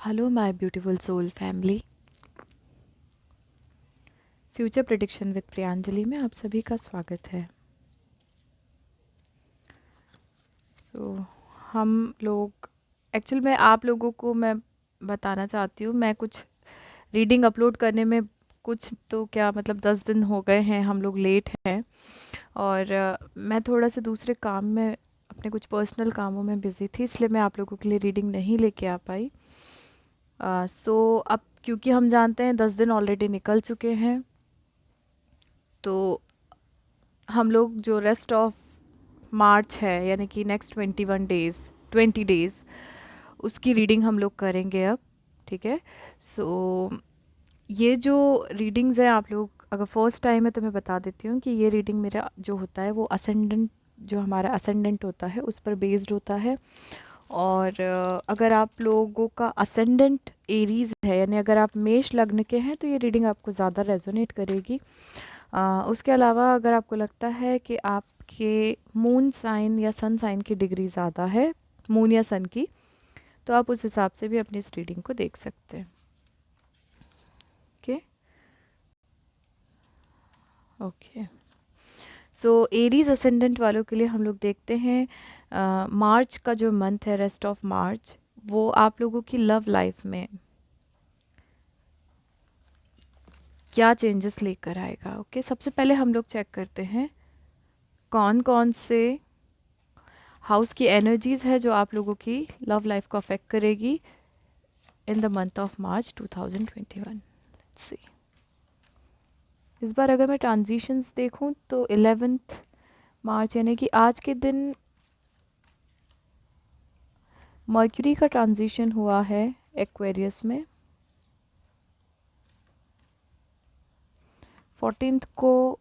Hello my beautiful soul family. Future prediction with Priyanjali में आप सभी का स्वागत है। हम लोग एक्चुअल में आप लोगों को मैं बताना चाहती हूँ, मैं कुछ रीडिंग अपलोड करने में कुछ तो क्या मतलब 10 दिन हो गए हैं, हम लोग लेट हैं। और मैं थोड़ा सा दूसरे काम में अपने कुछ पर्सनल कामों में बिज़ी थी, इसलिए मैं आप लोगों के लिए रीडिंग नहीं लेके आ पाई। अब क्योंकि हम जानते हैं 10 दिन ऑलरेडी निकल चुके हैं, तो हम लोग जो रेस्ट ऑफ मार्च है यानी कि नेक्स्ट 21 डेज़ 20 डेज़ उसकी रीडिंग हम लोग करेंगे अब। ठीक है। सो ये जो रीडिंग्स हैं, आप लोग अगर फर्स्ट टाइम है तो मैं बता देती हूँ कि ये रीडिंग मेरा जो होता है वो असेंडेंट, जो हमारा असेंडेंट होता है उस पर बेस्ड होता है। और अगर आप लोगों का असेंडेंट एरीज है यानी अगर आप मेष लग्न के हैं तो ये रीडिंग आपको ज़्यादा रेजोनेट करेगी। उसके अलावा अगर आपको लगता है कि आपके मून साइन या सन साइन की डिग्री ज़्यादा है, मून या सन की, तो आप उस हिसाब से भी अपनी इस रीडिंग को देख सकते हैं। Okay okay. सो एरीज असेंडेंट वालों के लिए हम लोग देखते हैं मार्च का जो मंथ है, रेस्ट ऑफ मार्च, वो आप लोगों की लव लाइफ में क्या चेंजेस लेकर आएगा। ओके, सबसे पहले हम लोग चेक करते हैं कौन कौन से हाउस की एनर्जीज है जो आप लोगों की लव लाइफ को अफेक्ट करेगी इन the month of March 2021। Let's see. इस बार अगर मैं ट्रांजिशंस देखूं तो 11th मार्च यानी कि आज के दिन मर्क्यूरी का ट्रांजिशन हुआ है एक्वेरियस में। 14th को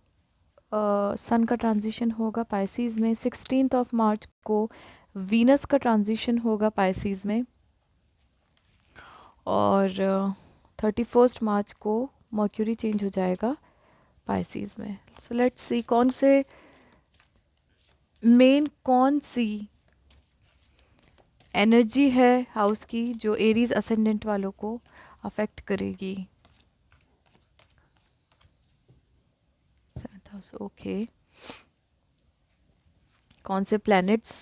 सन का ट्रांजिशन होगा पाइसीज में। 16th ऑफ मार्च को वीनस का ट्रांजिशन होगा पाइसीज में। और 31st मार्च को मर्क्यूरी चेंज हो जाएगा पाइसीज में। सो लेट्स सी कौन सी एनर्जी है हाउस की जो एरीज असेंडेंट वालों को अफेक्ट करेगी। 7th house, okay. कौन से प्लैनेट्स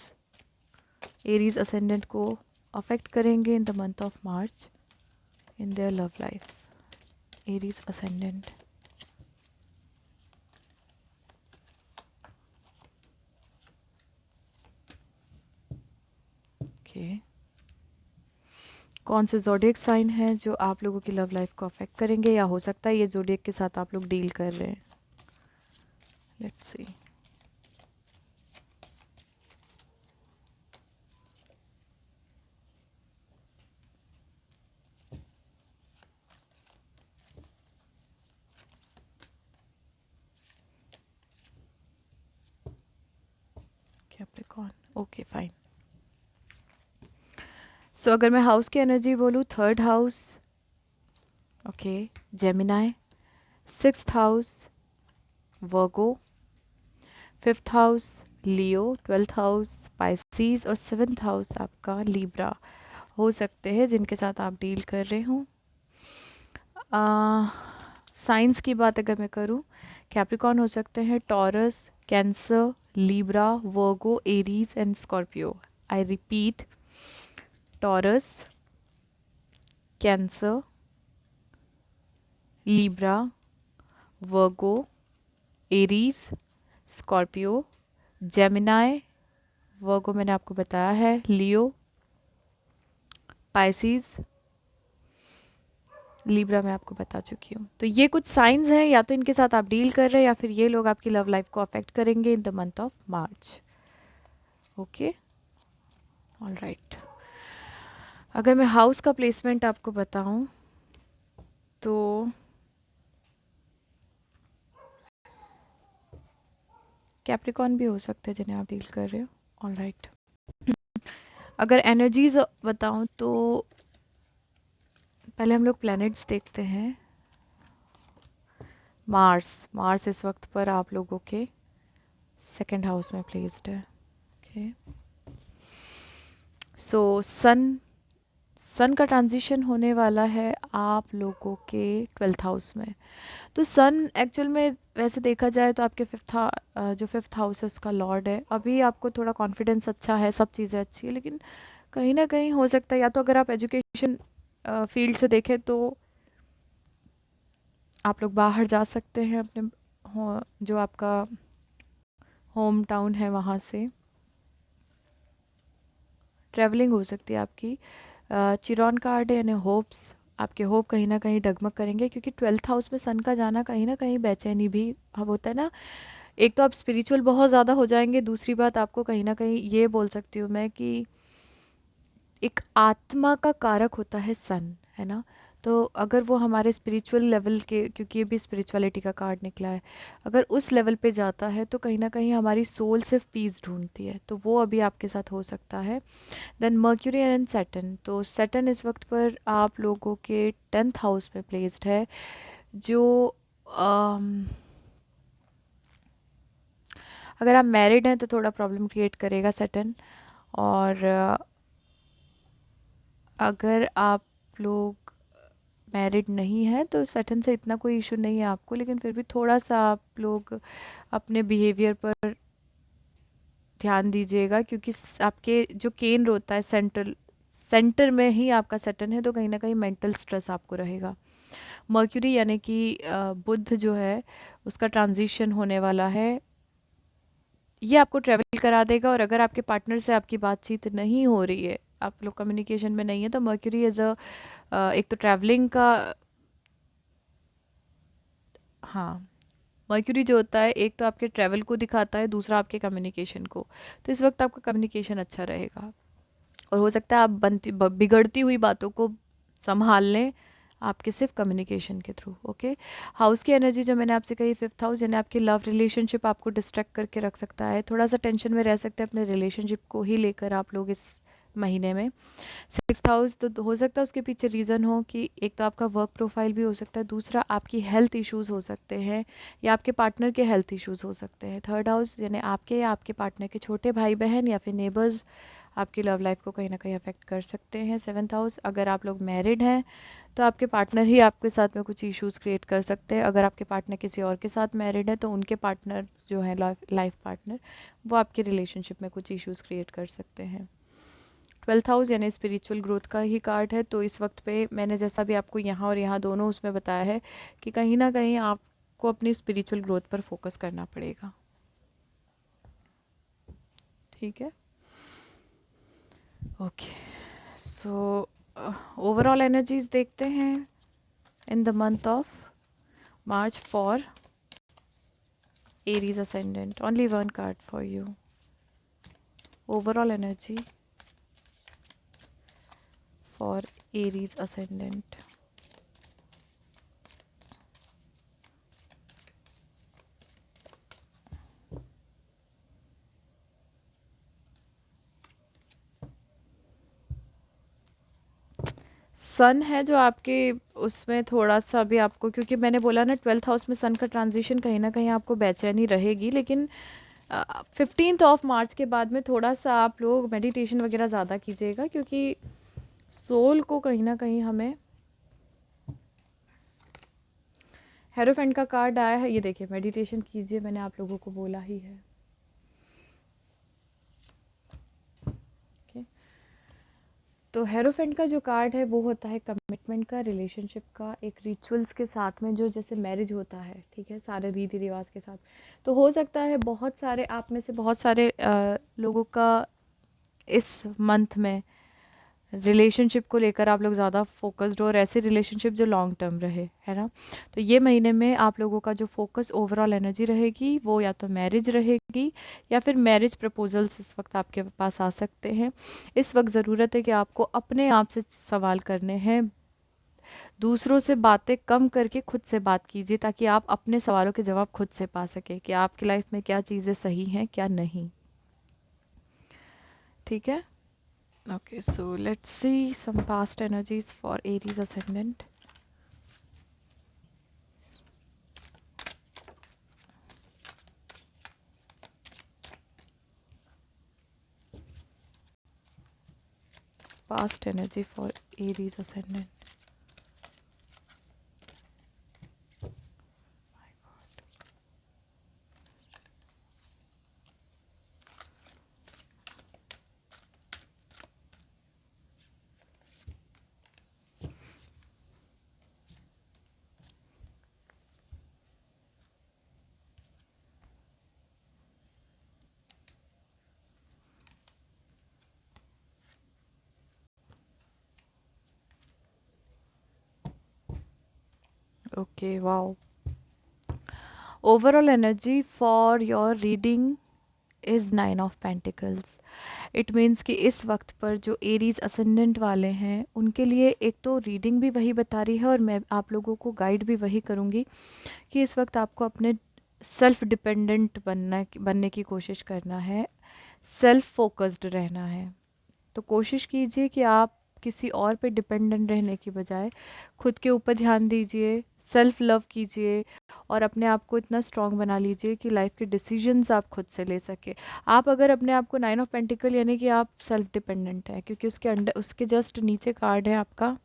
एरीज असेंडेंट को अफेक्ट करेंगे इन the month of March in their love life. Aries ascendant, okay. कौन से जोडिएक साइन है जो आप लोगों की लव लाइफ को अफेक्ट करेंगे, या हो सकता है ये जोडिएक के साथ आप लोग डील कर रहे हैं। Let's see. Capricorn, okay fine. So अगर मैं हाउस की एनर्जी बोलूँ, 3rd house, okay, Gemini. 6th house Virgo. 5th house Leo. 12th house Pisces. और 7th हाउस आपका लिब्रा हो सकते हैं जिनके साथ आप डील कर रहे हो। साइंस की बात अगर मैं करूं, कैप्रिकॉर्न हो सकते हैं Taurus, Cancer, Libra, Virgo, Aries and Scorpio. I repeat, Taurus, Cancer, Libra, Virgo, Aries, Scorpio, Gemini, Virgo मैंने आपको बताया है, लियो, पाइसीज, लिब्रा मैं आपको बता चुकी हूँ। तो ये कुछ साइंस हैं, या तो इनके साथ आप डील कर रहे हैं या फिर ये लोग आपकी लव लाइफ को अफेक्ट करेंगे इन the month of March. Okay, all right. अगर मैं हाउस का प्लेसमेंट आपको बताऊं तो कैप्रिकॉर्न भी हो सकते हैं जिन्हें आप डील कर रहे हो। All right. अगर एनर्जीज बताऊं तो पहले हम लोग प्लैनेट्स देखते हैं। मार्स इस वक्त पर आप लोगों के 2nd हाउस में प्लेस्ड है। ओके, सो सन का ट्रांजिशन होने वाला है आप लोगों के 12th हाउस में। तो सन एक्चुअल में वैसे देखा जाए तो आपके जो 5th हाउस है उसका लॉर्ड है। अभी आपको थोड़ा कॉन्फिडेंस अच्छा है, सब चीज़ें अच्छी है, लेकिन कहीं ना कहीं हो सकता है, या तो अगर आप एजुकेशन फील्ड से देखें तो आप लोग बाहर जा सकते हैं अपने जो आपका होम टाउन है वहाँ से ट्रैवलिंग हो सकती है आपकी। चिरॉन कार्ड है यानी होप्स, आपके होप कहीं ना कहीं डगमग करेंगे, क्योंकि 12th हाउस में सन का जाना कहीं ना कहीं बेचैनी भी अब होता है ना। एक तो आप स्पिरिचुअल बहुत ज़्यादा हो जाएंगे, दूसरी बात आपको कहीं ना कहीं ये बोल सकती हूँ मैं कि एक आत्मा का कारक होता है सन, है ना। तो अगर वो हमारे स्पिरिचुअल लेवल के, क्योंकि ये भी स्पिरिचुअलिटी का कार्ड निकला है, अगर उस लेवल पे जाता है तो कहीं ना कहीं हमारी सोल सिर्फ पीस ढूंढती है, तो वो अभी आपके साथ हो सकता है। देन मर्क्यूरी एंड सैटर्न, तो सैटर्न इस वक्त पर आप लोगों के 10th हाउस में प्लेस्ड है, जो अम, अगर आप मैरिड हैं तो थोड़ा प्रॉब्लम क्रिएट करेगा सैटर्न। और अगर आप लोग मैरिड नहीं है तो सैटर्न से इतना कोई इशू नहीं है आपको, लेकिन फिर भी थोड़ा सा आप लोग अपने बिहेवियर पर ध्यान दीजिएगा, क्योंकि आपके जो केंद्र होता है सेंटर में ही आपका सैटर्न है, तो कहीं ना कहीं मेंटल स्ट्रेस आपको रहेगा। मर्क्यूरी यानी कि बुध जो है उसका ट्रांजिशन होने वाला है, ये आपको ट्रैवल करा देगा। और अगर आपके पार्टनर से आपकी बातचीत नहीं हो रही है, आप लोग कम्युनिकेशन में नहीं है, तो मर्क्यूरी एज अ एक तो ट्रैवलिंग का, हाँ, मर्क्यूरी जो होता है एक तो आपके ट्रैवल को दिखाता है, दूसरा आपके कम्युनिकेशन को। तो इस वक्त आपका कम्युनिकेशन अच्छा रहेगा, और हो सकता है आप बिगड़ती हुई बातों को संभाल लें आपके सिर्फ कम्युनिकेशन के थ्रू। ओके, हाउस की एनर्जी जो मैंने आपसे कही 5th हाउस, यानी आपकी लव रिलेशनशिप आपको डिस्ट्रैक्ट करके रख सकता है, थोड़ा सा टेंशन में रह सकते हैं अपने रिलेशनशिप को ही लेकर आप लोग इस महीने में। 6th हाउस तो हो सकता है उसके पीछे रीज़न हो कि एक तो आपका वर्क प्रोफाइल भी हो सकता है, दूसरा आपकी हेल्थ इश्यूज हो सकते हैं, या आपके पार्टनर के हेल्थ इश्यूज हो सकते हैं। 3rd हाउस यानी आपके या आपके पार्टनर के छोटे भाई बहन या फिर नेबर्स आपकी लव लाइफ को कहीं ना कहीं अफेक्ट कर सकते हैं। 7th हाउस, अगर आप लोग मैरिड हैं तो आपके पार्टनर ही आपके साथ में कुछ इश्यूज क्रिएट कर सकते हैं। अगर आपके पार्टनर किसी और के साथ मैरिड है तो उनके पार्टनर जो है लाइफ पार्टनर, वो आपके रिलेशनशिप में कुछ इश्यूज क्रिएट कर सकते हैं। 12th हाउस यानी स्पिरिचुअल ग्रोथ का ही कार्ड है, तो इस वक्त पे मैंने जैसा भी आपको यहाँ और यहाँ दोनों उसमें बताया है कि कहीं ना कहीं आपको अपनी स्पिरिचुअल ग्रोथ पर फोकस करना पड़ेगा। ठीक है, ओके। सो ओवरऑल एनर्जीज देखते हैं in the month of March for Aries ascendant. Only one card for you, overall energy for Aries ascendant. Sun है जो आपके उसमें थोड़ा सा भी आपको, क्योंकि मैंने बोला ना 12th हाउस में सन का ट्रांजिशन कहीं ना कहीं आपको बेचैनी रहेगी, लेकिन 15 मार्च के बाद में थोड़ा सा आप लोग मेडिटेशन वगैरह ज़्यादा कीजिएगा, क्योंकि सोल को कहीं ना कहीं हमें, हेरोफेंट का कार्ड आया है, ये देखिए मेडिटेशन कीजिए, मैंने आप लोगों को बोला ही है। okay? तो हेरोफेंट का जो कार्ड है वो होता है कमिटमेंट का, रिलेशनशिप का, एक रिचुअल्स के साथ में, जो जैसे मैरिज होता है, ठीक है, सारे रीति रिवाज के साथ। तो हो सकता है बहुत सारे आप में से बहुत सारे लोगों का इस मंथ में रिलेशनशिप को लेकर आप लोग ज़्यादा फोकस्ड हो, और ऐसे रिलेशनशिप जो लॉन्ग टर्म रहे, है ना। तो ये महीने में आप लोगों का जो फोकस ओवरऑल एनर्जी रहेगी वो या तो मैरिज रहेगी, या फिर मैरिज प्रपोजल्स इस वक्त आपके पास आ सकते हैं। इस वक्त ज़रूरत है कि आपको अपने आप से सवाल करने हैं, दूसरों से बातें कम करके खुद से बात कीजिए, ताकि आप अपने सवालों के जवाब खुद से पा सकें कि आपकी लाइफ में क्या चीज़ें सही हैं क्या नहीं। ठीक है, okay, so let's see some past energies for Aries ascendant. past energy for Aries ascendant. Okay, wow. Overall energy for your reading is 9 of Pentacles. It means कि इस वक्त पर जो एरीज असेंडेंट वाले हैं उनके लिए एक तो रीडिंग भी वही बता रही है और मैं आप लोगों को गाइड भी वही करूँगी कि इस वक्त आपको अपने सेल्फ डिपेंडेंट बनने की कोशिश करना है, सेल्फ फोकस्ड रहना है। तो कोशिश कीजिए कि आप किसी और पे डिपेंडेंट रहने की बजाय खुद के ऊपर ध्यान दीजिए, सेल्फ लव कीजिए और अपने आप को इतना स्ट्रांग बना लीजिए कि लाइफ के डिसीजंस आप खुद से ले सके। आप अगर अपने आप को 9 of Pentacles यानी कि आप सेल्फ डिपेंडेंट है, क्योंकि उसके अंडर उसके जस्ट नीचे कार्ड है आपका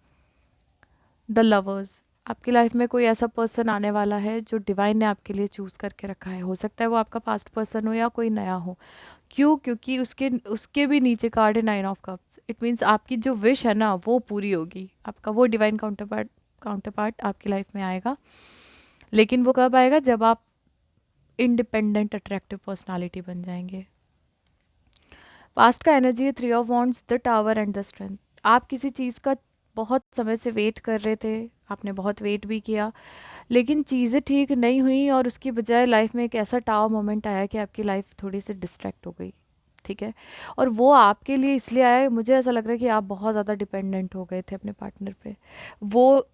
द लवर्स। आपकी लाइफ में कोई ऐसा पर्सन आने वाला है जो डिवाइन ने आपके लिए चूज़ करके रखा है। हो सकता है वो आपका पास्ट पर्सन हो या कोई नया हो। क्यों? क्योंकि उसके उसके भी नीचे कार्ड है 9 of Cups। इट मीन्स आपकी जो विश है ना वो पूरी होगी, आपका वो डिवाइन काउंटरपार्ट आपकी लाइफ में आएगा। लेकिन वो कब आएगा? जब आप इंडिपेंडेंट अट्रैक्टिव पर्सनालिटी बन जाएंगे। पास्ट का एनर्जी है 3 of Wands, the tower and the strength. आप किसी चीज़ का बहुत समय से वेट कर रहे थे, आपने बहुत वेट भी किया, लेकिन चीज़ें ठीक नहीं हुई और उसकी बजाय लाइफ में एक ऐसा टावर मोमेंट आया कि आपकी लाइफ थोड़ी सी डिस्ट्रैक्ट हो गई। ठीक है, और वो आपके लिए इसलिए आया, मुझे ऐसा लग रहा है कि आप बहुत ज़्यादा डिपेंडेंट हो गए थे अपने पार्टनर पे। वो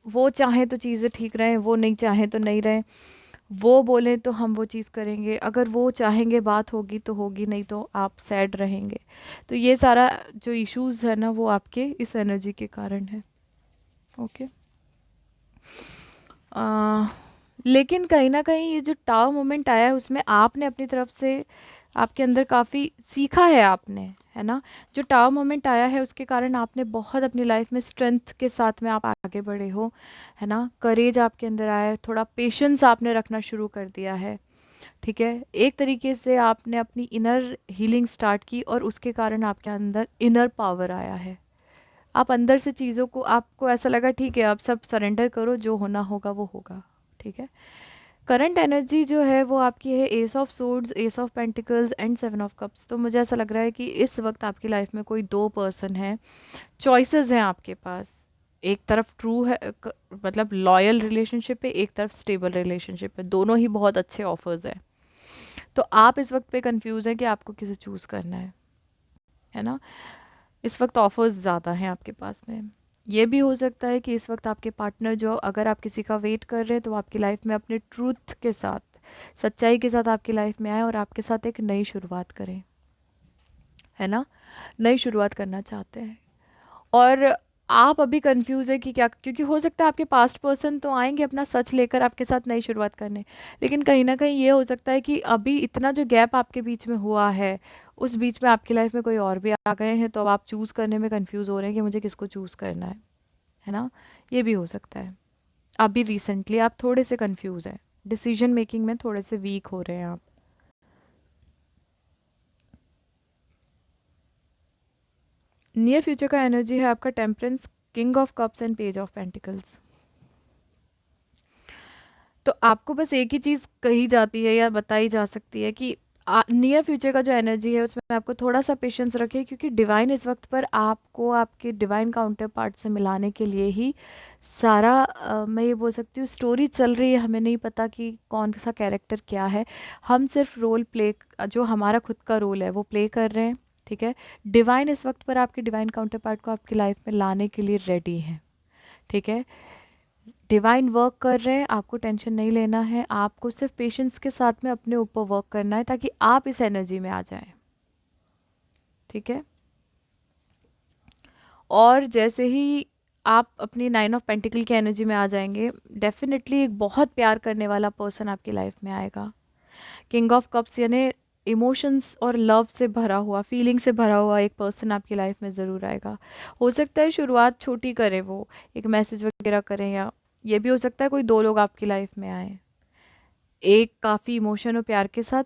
वो चाहे तो चीज़ें ठीक रहें, वो नहीं चाहे तो नहीं रहें। वो बोलें तो हम वो चीज़ करेंगे, अगर वो चाहेंगे बात होगी तो होगी, नहीं तो आप सैड रहेंगे। तो ये सारा जो इश्यूज़ है ना वो आपके इस एनर्जी के कारण है। ओके। लेकिन कहीं ना कहीं ये जो टाव मोमेंट आया है उसमें आपने अपनी तरफ से आपके अंदर काफ़ी सीखा है आपने, है ना। जो टाव मोमेंट आया है उसके कारण आपने बहुत अपनी लाइफ में स्ट्रेंथ के साथ में आप आगे बढ़े हो, है ना। करेज आपके अंदर आया है, थोड़ा पेशेंस आपने रखना शुरू कर दिया है। ठीक है, एक तरीके से आपने अपनी इनर हीलिंग स्टार्ट की और उसके कारण आपके अंदर इनर पावर आया है। आप अंदर से चीज़ों को, आपको ऐसा लगा ठीक है अब सब सरेंडर करो, जो होना होगा वो होगा। ठीक है, करंट एनर्जी जो है वो आपकी है S of swords, S of pentacles and 7 of Cups। तो मुझे ऐसा लग रहा है कि इस वक्त आपकी लाइफ में कोई दो पर्सन है, चॉइसेस हैं आपके पास। एक तरफ ट्रू है मतलब लॉयल रिलेशनशिप है, एक तरफ स्टेबल रिलेशनशिप है, दोनों ही बहुत अच्छे ऑफर्स हैं। तो आप इस वक्त पे कंफ्यूज हैं कि आपको किसे चूज़ करना है ना। इस वक्त ऑफर्स ज़्यादा हैं आपके पास में। ये भी हो सकता है कि इस वक्त आपके पार्टनर जो, अगर आप किसी का वेट कर रहे हैं, तो वो आपकी लाइफ में अपने ट्रूथ के साथ, सच्चाई के साथ आपकी लाइफ में आए और आपके साथ एक नई शुरुआत करें, है ना। नई शुरुआत करना चाहते हैं और आप अभी कंफ्यूज है कि क्या, क्योंकि हो सकता है आपके पास्ट पर्सन तो आएंगे अपना सच लेकर आपके साथ नई शुरुआत करने, लेकिन कहीं ना कहीं ये हो सकता है कि अभी इतना जो गैप आपके बीच में हुआ है उस बीच में आपकी लाइफ में कोई और भी आ गए हैं, तो अब आप चूज़ करने में कंफ्यूज हो रहे हैं कि मुझे किसको चूज़ करना है ना। ये भी हो सकता है। अभी रिसेंटली आप थोड़े से कंफ्यूज हैं, डिसीजन मेकिंग में थोड़े से वीक हो रहे हैं आप। नियर फ्यूचर का एनर्जी है आपका temperance, king of cups and page of pentacles. तो आपको बस एक ही चीज़ कही जाती है या बताई जा सकती है कि नियर फ्यूचर का जो एनर्जी है उसमें आपको थोड़ा सा पेशेंस रखें, क्योंकि डिवाइन इस वक्त पर आपको आपके डिवाइन काउंटर पार्ट से मिलाने के लिए ही सारा मैं ये बोल सकती हूँ स्टोरी चल रही है। हमें नहीं पता कि कौन सा कैरेक्टर क्या है, हम सिर्फ रोल प्ले, जो हमारा खुद का रोल है वो प्ले कर रहे हैं। ठीक है, डिवाइन इस वक्त पर आपके डिवाइन काउंटर पार्ट को आपकी लाइफ में लाने के लिए रेडी है। ठीक है, डिवाइन वर्क कर रहे हैं, आपको टेंशन नहीं लेना है, आपको सिर्फ पेशेंस के साथ में अपने ऊपर वर्क करना है ताकि आप इस एनर्जी में आ जाएं। ठीक है, और जैसे ही आप अपनी 9 of Pentacles की एनर्जी में आ जाएंगे, डेफिनेटली एक बहुत प्यार करने वाला पर्सन आपकी लाइफ में आएगा। किंग ऑफ कप्स यानी इमोशंस और लव से भरा हुआ, फीलिंग से भरा हुआ एक पर्सन आपकी लाइफ में ज़रूर आएगा। हो सकता है शुरुआत छोटी करें, वो एक मैसेज वगैरह करें, या ये भी हो सकता है कोई दो लोग आपकी लाइफ में आए, एक काफ़ी इमोशन और प्यार के साथ,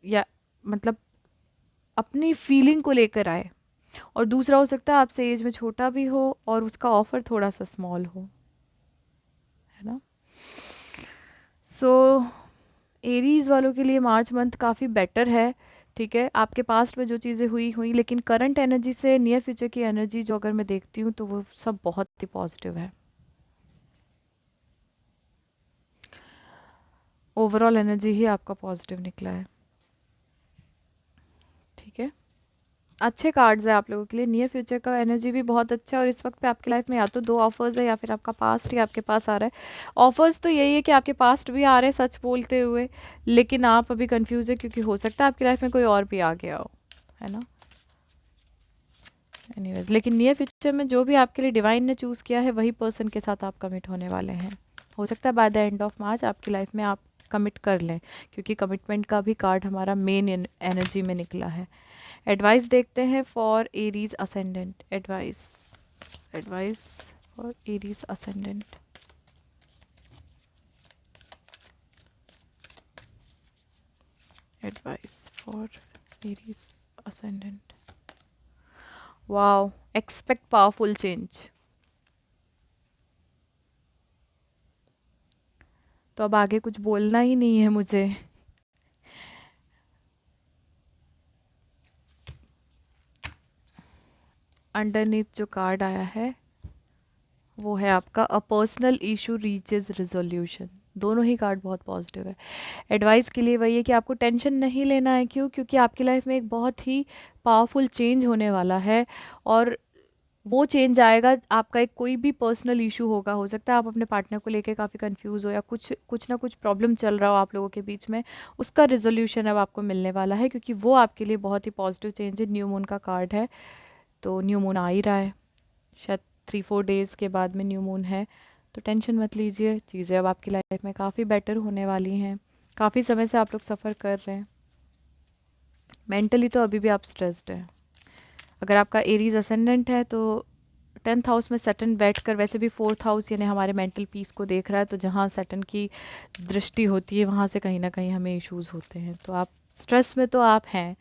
या मतलब अपनी फीलिंग को लेकर आए, और दूसरा हो सकता है आपसे एज में छोटा भी हो और उसका ऑफर थोड़ा सा स्मॉल हो, है ना। सो एरीज वालों के लिए मार्च मंथ काफ़ी बेटर है। ठीक है, आपके पास्ट में जो चीज़ें हुई हुई, लेकिन करंट एनर्जी से नियर फ्यूचर की एनर्जी जो अगर मैं देखती हूँ तो वो सब बहुत ही पॉजिटिव है। ओवरऑल एनर्जी ही आपका पॉजिटिव निकला है। ठीक है, अच्छे कार्ड्स है आप लोगों के लिए। नियर फ्यूचर का एनर्जी भी बहुत अच्छा है, और इस वक्त पे आपकी लाइफ में या तो दो ऑफर्स है, या फिर आपका पास्ट ही आपके पास आ रहा है। ऑफर्स तो यही है कि आपके पास्ट भी आ रहे हैं सच बोलते हुए, लेकिन आप अभी कंफ्यूज है क्योंकि हो सकता है आपकी लाइफ में कोई और भी आ गया हो, है ना। एनीवेज, लेकिन नियर फ्यूचर में जो भी आपके लिए डिवाइन ने चूज़ किया है वही पर्सन के साथ आप कमिट होने वाले हैं। हो सकता है by the end of March आपकी लाइफ में आप कमिट कर लें, क्योंकि कमिटमेंट का भी कार्ड हमारा मेन एनर्जी में निकला है। एडवाइस देखते हैं for Aries ascendant. Advice, advice for Aries ascendant. Advice for Aries ascendant. Wow, expect powerful change. तो अब आगे कुछ बोलना ही नहीं है मुझे। अंडरनीथ जो कार्ड आया है वो है आपका a personal issue reaches resolution. दोनों ही कार्ड बहुत पॉजिटिव है। एडवाइस के लिए वही है कि आपको टेंशन नहीं लेना है। क्यों? क्योंकि आपकी लाइफ में एक बहुत ही पावरफुल चेंज होने वाला है, और वो चेंज आएगा। आपका एक कोई भी पर्सनल इशू होगा, हो सकता है आप अपने पार्टनर को लेके काफ़ी कंफ्यूज हो, या कुछ कुछ ना कुछ प्रॉब्लम चल रहा हो आप लोगों के बीच में, उसका रिजोल्यूशन अब आपको मिलने वाला है, क्योंकि वो आपके लिए बहुत ही पॉजिटिव चेंज है। न्यू मून का कार्ड है, तो न्यू मून आ ही रहा है, शायद 3-4 डेज़ के बाद में न्यू मून है। तो टेंशन मत लीजिए, चीज़ें अब आपकी लाइफ में काफ़ी बेटर होने वाली हैं। काफ़ी समय से आप लोग सफ़र कर रहे हैं, मेंटली तो अभी भी आप स्ट्रेस्ड हैं। अगर आपका एरीज असेंडेंट है तो 10th हाउस में सैटर्न बैठ कर वैसे भी 4th हाउस यानी हमारे मेंटल पीस को देख रहा है, तो जहाँ सैटर्न की दृष्टि होती है वहाँ से कहीं ना कहीं हमें इश्यूज होते हैं। तो आप स्ट्रेस में तो आप हैं,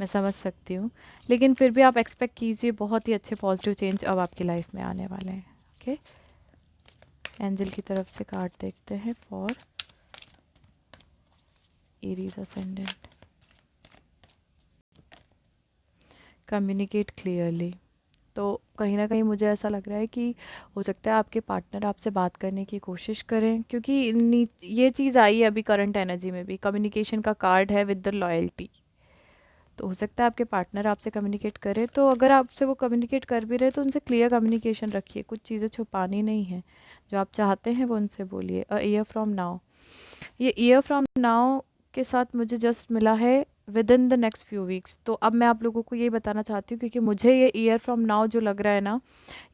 मैं समझ सकती हूँ, लेकिन फिर भी आप एक्सपेक्ट कीजिए, बहुत ही अच्छे पॉजिटिव चेंज अब आपकी लाइफ में आने वाले हैं। ओके, एंजल की तरफ से कार्ड देखते हैं for Aries ascendant. Communicate clearly. तो कहीं ना कहीं मुझे ऐसा लग रहा है कि हो सकता है आपके पार्टनर आपसे बात करने की कोशिश करें, क्योंकि ये चीज़ आई है अभी करंट एनर्जी में भी, कम्युनिकेशन का कार्ड है विद द लॉयल्टी। तो हो सकता है आपके पार्टनर आपसे कम्युनिकेट करे, तो अगर आपसे वो कम्युनिकेट कर भी रहे तो उनसे क्लियर कम्युनिकेशन रखिए, कुछ चीज़ें छुपानी नहीं है, जो आप चाहते हैं वो उनसे बोलिए। अ ईयर फ्रॉम नाउ, ये ईयर फ्रॉम नाउ के साथ मुझे जस्ट मिला है with in the next few weeks. तो अब मैं आप लोगों को ये बताना चाहती हूँ, क्योंकि मुझे ये ईयर फ्रॉम नाउ जो लग रहा है ना,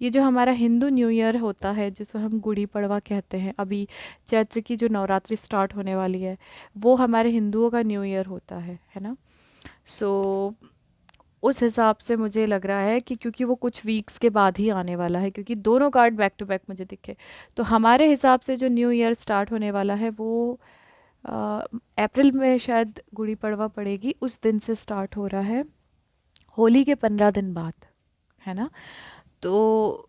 ये जो हमारा हिंदू न्यू ईयर होता है जिसको हम गुड़ी पड़वा कहते हैं, अभी चैत्र की जो नवरात्रि स्टार्ट होने वाली है, वो हमारे हिंदुओं का न्यू ईयर होता है ना। सो उस हिसाब से मुझे लग रहा है कि क्योंकि वो कुछ वीक्स के बाद ही आने वाला है, क्योंकि दोनों कार्ड बैक टू बैक मुझे दिखे, तो हमारे हिसाब से जो न्यू ईयर स्टार्ट होने वाला है वो अप्रैल में शायद गुड़ी पड़वा पड़ेगी, उस दिन से स्टार्ट हो रहा है, होली के 15 दिन बाद, है ना। तो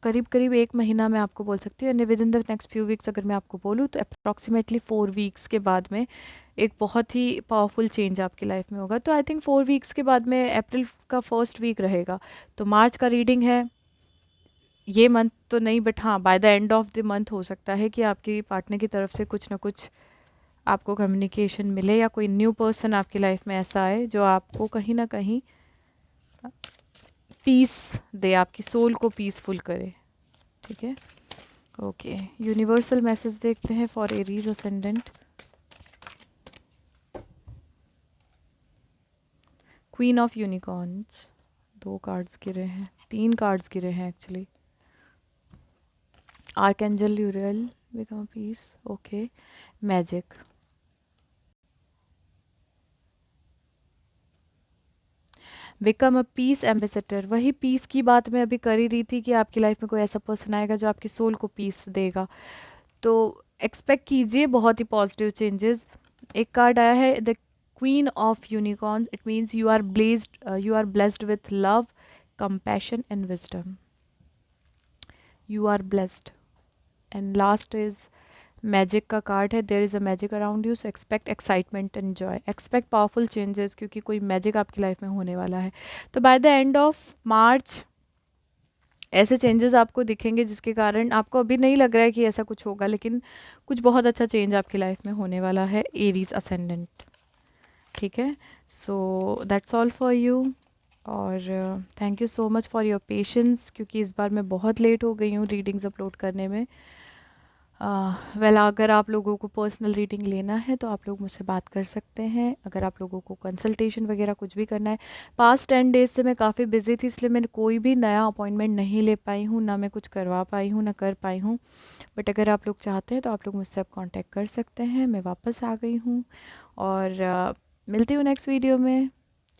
करीब करीब 1 महीना मैं आपको बोल सकती हूँ, यानी with in the next few weeks अगर मैं आपको बोलूँ तो अप्रॉक्सीमेटली 4 वीक्स के बाद में एक बहुत ही पावरफुल चेंज आपकी लाइफ में होगा। तो आई थिंक 4 वीक्स के बाद में अप्रैल का फर्स्ट वीक रहेगा। तो मार्च का रीडिंग है, ये मंथ तो नहीं, बट हाँ by the end of the month हो सकता है कि आपकी पार्टनर की तरफ से कुछ ना कुछ आपको कम्युनिकेशन मिले, या कोई न्यू पर्सन आपकी लाइफ में ऐसा आए जो आपको कहीं ना कहीं पीस दे, आपकी सोल को पीसफुल करे। ठीक है, ओके, यूनिवर्सल मैसेज देखते हैं for Aries ascendant. Queen of unicorns, 2 cards गिरे हैं, 3 कार्ड्स गिरे हैं actually. Archangel Uriel, become peace, okay. Magic, become a peace ambassador, वही पीस की बात मैं अभी कर ही रही थी कि आपकी लाइफ में कोई ऐसा पर्सन आएगा जो आपकी सोल को पीस देगा। तो एक्सपेक्ट कीजिए बहुत ही पॉजिटिव चेंजेस। एक कार्ड आया है the queen of unicorns, it means you are blessed with love, compassion and wisdom. You are blessed. And last is magic का कार्ड है, there is a magic around you, so expect excitement and joy, expect powerful changes, क्योंकि कोई magic आपकी life में होने वाला है। तो by the end of March ऐसे चेंजेस आपको दिखेंगे जिसके कारण आपको अभी नहीं लग रहा है कि ऐसा कुछ होगा, लेकिन कुछ बहुत अच्छा चेंज आपकी लाइफ में होने वाला है, एरीज असेंडेंट। ठीक है, so that's all for you. और thank you so much for your patience, क्योंकि इस बार मैं बहुत लेट हो गई हूँ रीडिंग्स अपलोड करने में। वेल अगर आप लोगों को पर्सनल रीडिंग लेना है तो आप लोग मुझसे बात कर सकते हैं, अगर आप लोगों को कंसल्टेशन वगैरह कुछ भी करना है। पास्ट 10 डेज से मैं काफ़ी बिजी थी, इसलिए मैंने कोई भी नया अपॉइंटमेंट नहीं ले पाई हूँ, ना मैं कुछ करवा पाई हूँ, ना कर पाई हूँ। बट अगर आप लोग चाहते हैं तो आप लोग मुझसे अब कांटेक्ट कर सकते हैं, मैं वापस आ गई हूँ। और मिलती हूँ नेक्स्ट वीडियो में।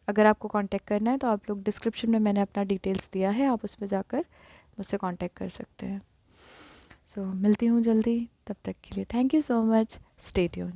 अगर आपको कांटेक्ट करना है तो आप लोग डिस्क्रिप्शन में मैंने अपना डिटेल्स दिया है, आप उसमें जाकर मुझसे कांटेक्ट कर सकते हैं। सो मिलती हूँ जल्दी, तब तक के लिए thank you so much, stay tune.